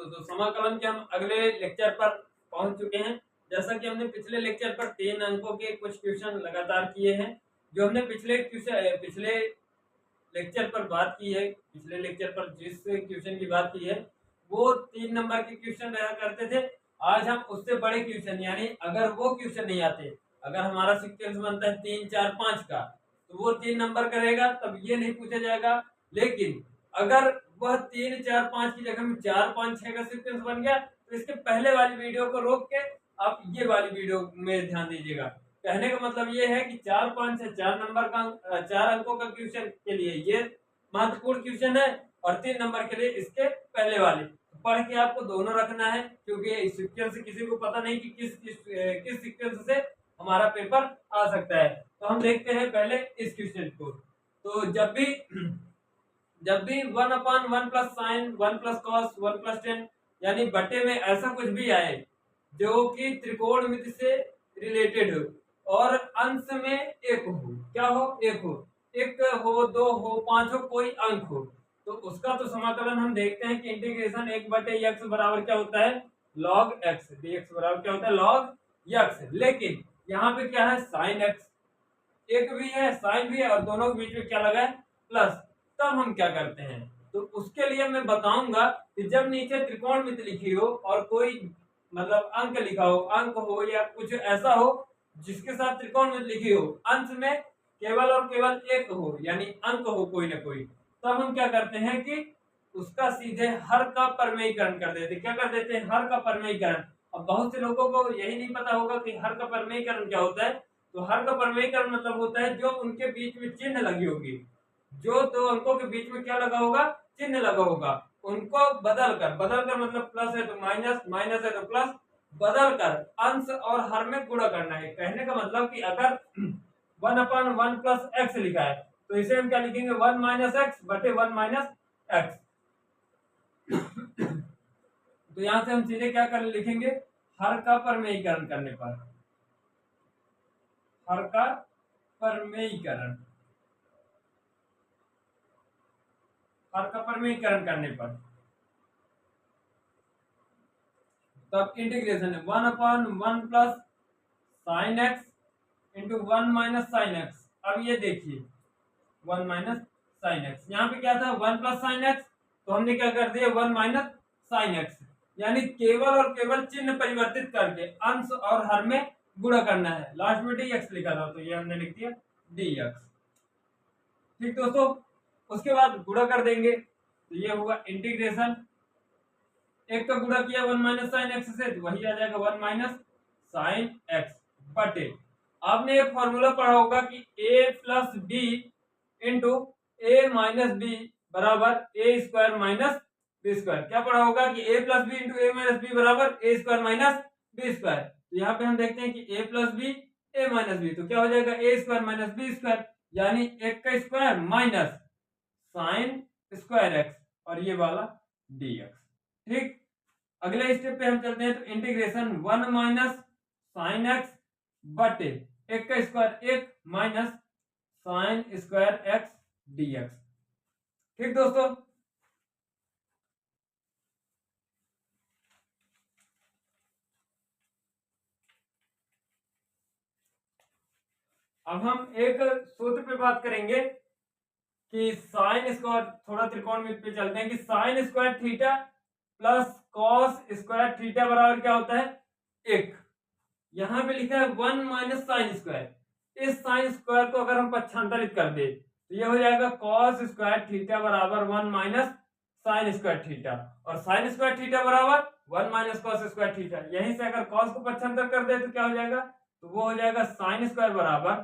तो समाकलन के हम अगले लेक्चर पर पहुंच चुके हैं। जैसा कि हमने पिछले लेक्चर पर 3 अंकों के कुछ क्वेश्चन लगातार किए हैं। जो हमने पिछले लेक्चर पर बात की है, पिछले लेक्चर पर जिस क्वेश्चन की बात की है वो 3 नंबर के क्वेश्चन रहा करते थे। आज हम उससे बड़े क्वेश्चन, यानी अगर वो क्वेश्चन नहीं आते, अगर हमारा सीक्वेंस बनता है 3, 4, 5 का, तो वो 3 नंबर का रहेगा, तब ये नहीं पूछा जाएगा। लेकिन अगर वह 3, 4, 5 की जगह में 4, 5, 6 का सीक्वेंस बन गया, तो इसके पहले वाली वीडियो को रोक के आप ये वाली वीडियो में ध्यान दीजिएगा। कहने का मतलब ये है कि 4, 5 से 4 नंबर का 4 अंकों का क्वेश्चन के लिए ये महत्वपूर्ण क्वेश्चन है, और 3 नंबर के लिए इसके पहले वाले। पढ़ के आपको दोनों रखना है, क्योंकि इस सीक्वेंस से किसी को पता नहीं कि किस सीक्वेंस से हमारा पेपर आ सकता है। तो हम देखते हैं पहले इस क्वेश्चन को। तो जब भी 1/1 plus sign 1 plus cos 1 plus ten, यानी बटे में ऐसा कुछ भी आए जो कि त्रिकोणमिति से रिलेटेड हो और अंश में एक हो, क्या हो, एक हो, 1 हो, 2 हो, 5 हो, कोई अंक हो, तो उसका तो समाकलन हम देखते हैं कि इंटीग्रेशन 1/x बराबर क्या होता है, log x। dx बराबर क्या होता है, log x। लेकिन यहाँ पे क्या है, sin x, एक भी है साइन भी है, और दोनों के बीच में क्या लगा है, प्लस। तब हम क्या करते हैं, तो उसके लिए मैं बताऊंगा कि जब नीचे त्रिकोणमिति लिखी हो और कोई मतलब अंक लिखा हो, अंक हो या कुछ ऐसा हो जिसके साथ त्रिकोणमिति लिखी हो, अंश में केवल और केवल एक हो, यानी अंक हो कोई ना कोई, तब हम क्या करते हैं कि उसका सीधे हर का परमेयीकरण कर देते। क्या कर देते हैं, हर का परमेयीकरण। अब बहुत से लोगों को यही नहीं पता होगा कि हर का परमेयीकरण क्या होता है। तो हर का परमेयीकरण मतलब होता है जो उनके बीच में चिन्ह लगी होगी, जो दो अंकों के बीच में क्या लगा होगा, चिन्ह लगा होगा, उनको बदल कर मतलब प्लस है तो माइनस, माइनस है तो प्लस, बदल कर अंश और हर में गुणा करना है। कहने का मतलब कि अगर 1/1 प्लस एक्स लिखा है तो इसे हम क्या लिखेंगे, 1 माइनस एक्स बटे 1 माइनस एक्स। तो यहां से हम सीधे क्या कर लिखेंगे, हर का परमेयीकरण करने पर, हर का परमेयीकरण, हर का परमेयीकरण करने पर तब इंटीग्रेशन है 1/1 plus sine x into 1 minus sine x. अब ये देखिए 1 माइनस साइन एक्स, यहाँ पे क्या था 1 प्लस साइन एक्स, तो हमने क्या कर दिया 1 माइनस साइन एक्स, यानी केवल और केवल चिन्ह परिवर्तित करके अंश और हर में गुणा करना है। लास्ट में dx लिखा था तो ये हमने लिख दिया dx। ठीक दोस्तों, उसके बाद गुणा कर देंगे तो ये होगा इंटीग्रेशन, एक का गुणा किया 1 माइनस साइन एक्स से तो वही आ जाएगा 1 माइनस साइन एक्स बटे, आपने एक फॉर्मूला पढ़ा होगा कि a plus B into A minus B बराबर A square minus B square. क्या पढ़ा होगा कि a plus B into A minus B बराबर A square minus B square. तो यहाँ पे हम देखते हैं कि a plus B A minus B, तो क्या हो जाएगा A square minus B square, यानी एक का square minus sine square X और ये वाला dx। ठीक, अगले स्टेप पे हम चलते हैं। तो इंटीग्रेशन 1 माइनस साइन एक्स बटे एक का स्क्वायर एक minus sine square x dx। ठीक दोस्तों, अब हम एक सूत्र पे बात करेंगे कि साइन स्क्वायर, थोड़ा त्रिकोणमिति पे चलते हैं कि sine square theta plus cos square theta बराबर क्या होता है, एक। यहां पे लिखा है 1 माइनस साइन स्क्वायर, इस साइन स्क्वायर को अगर हम पक्षांतरित कर दे तो ये हो जाएगा कॉस स्क्वायर थीटा बराबर 1 माइनस साइन स्क्वायर थीटा, और साइन स्क्वायर थीटा बराबर 1 माइनस कॉस स्क्वायर थीटा। यहीं से अगर कॉस को पक्षांतर कर दे तो क्या हो जाएगा, तो वो हो जाएगा साइन स्क्वायर बराबर,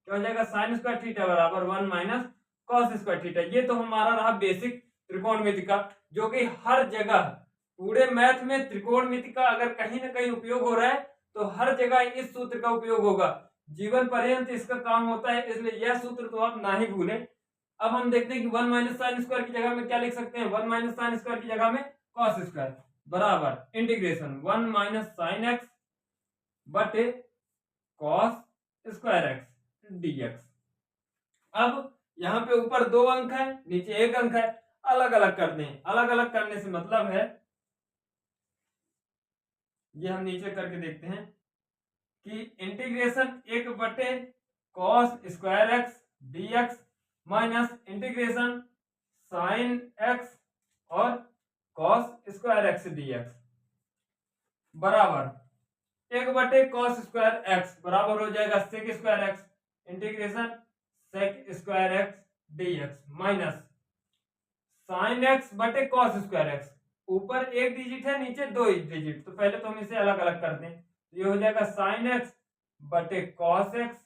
क्या हो जाएगा, साइन स्क्वायर थीटा बराबर 1 माइनस कॉस स्क्वायर थीटा। ये तो हमारा रहा बेसिक त्रिकोणमिति का, जो कि हर जगह पूरे मैथ में त्रिकोणमिति का अगर कहीं ना कहीं उपयोग हो रहा है तो हर जगह इस सूत्र का उपयोग होगा, जीवन पर्यंत इसका काम होता है, इसलिए यह सूत्र तो आप ना ही भूलें। अब हम देखते हैं कि 1 माइनस साइन स्क्वायर की जगह में क्या लिख सकते हैं, 1 माइनस साइन स्क्वायर की जगह में कॉस स्क्वायर बराबर इंटीग्रेशन 1 माइनस साइन एक्स बटे कॉस स्क्वायर एक्स dx। अब यहाँ पे ऊपर 2 अंक है, नीचे 1 अंक है, अलग अलग कर दें। अलग अलग करने से मतलब है ये हम नीचे करके देखते हैं कि integration 1/cos² dx minus integration sin x और cos² dx बराबर 1/cos² बराबर हो जाएगा sec² integration sec² dx minus sin x/cos², ऊपर एक डिजिट है नीचे दो डिजिट, तो पहले तो हम इसे अलग अलग करते हैं। ये हो जाएगा sin x/cos x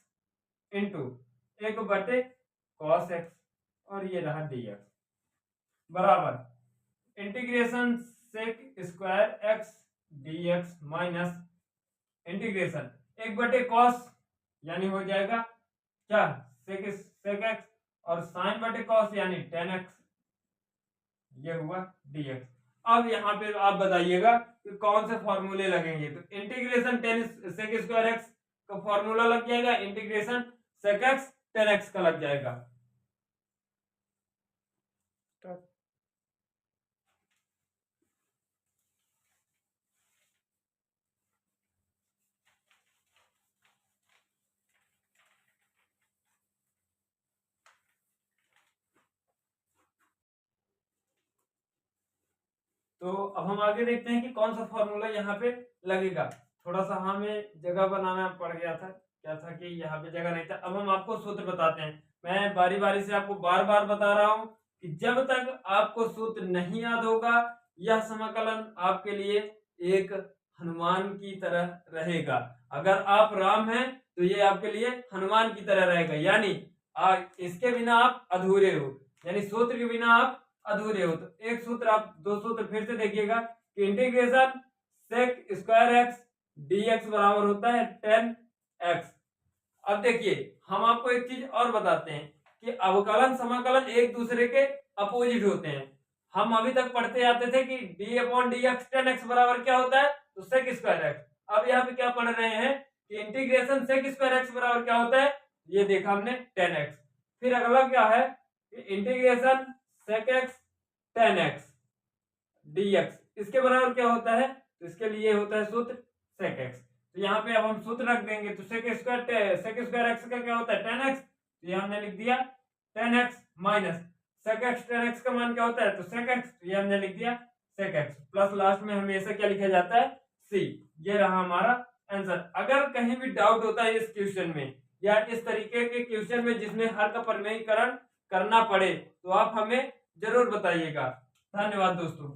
into 1/cos x और ये रहा dx बराबर integration sec² dx minus integration 1/cos यानी हो जाएगा क्या sec x और sin/cos यानी tan x, ये हुआ dx। अब यहाँ पे आप बताइएगा कि कौन से फॉर्मूले लगेंगे, तो इंटीग्रेशन sec² x का फॉर्मूला लग जाएगा, integration sec x tan x का लग जाएगा। तो अब हम आगे देखते हैं कि कौन सा फॉर्मूला यहाँ पे लगेगा। थोड़ा सा हमें जगह बनाना पड़ गया था, क्या था कि यहाँ पे जगह नहीं था। अब हम आपको सूत्र बताते हैं। मैं बारी बारी से आपको बार बार बता रहा हूँ कि जब तक आपको सूत्र नहीं याद होगा यह समाकलन आपके लिए एक हनुमान की तरह रहेगा। अगर आप राम हैं तो ये आपके लिए हनुमान की तरह रहेगा, यानी इसके बिना आप अधूरे हो, यानी सूत्र के बिना आप अधूरे हो। तो एक सूत्र आप दो सूत्र फिर से देखिएगा कि इंटीग्रेशन sec² x dx बराबर होता है tan x। अब देखिए हम आपको एक चीज और बताते हैं कि अवकलन समाकलन एक दूसरे के अपोजिट होते हैं। हम अभी तक पढ़ते आते थे कि d/dx tan x बराबर क्या होता है, तो sec² x। अब यहाँ पे क्या पढ़ रहे हैं कि इंटीग्रेशन sec² x बराबर क्या होता है, ये देखा हमने tan x। फिर अगला क्या है कि integration sec x tan x dx, इसके बराबर क्या होता है, तो इसके लिए होता है सूत्र sec x। तो यहाँ पे अब हम सूत्र रख देंगे, तो sec² x का क्या होता है tan x, तो ये हमने लिख दिया tan x minus sec x tan x का मान क्या होता है, तो sec x, तो ये हमने लिख दिया sec x प्लस लास्ट में हमेशा क्या लिखा जाता है c। ये रहा हमारा आंसर। अगर कहीं भी डाउट होता है इस क्वेश्चन में या इस तरीके के क्वेश्चन में जिसमें हर का प्रमेयीकरण करना पड़े तो आप हमें जरूर बताइएगा। धन्यवाद दोस्तों।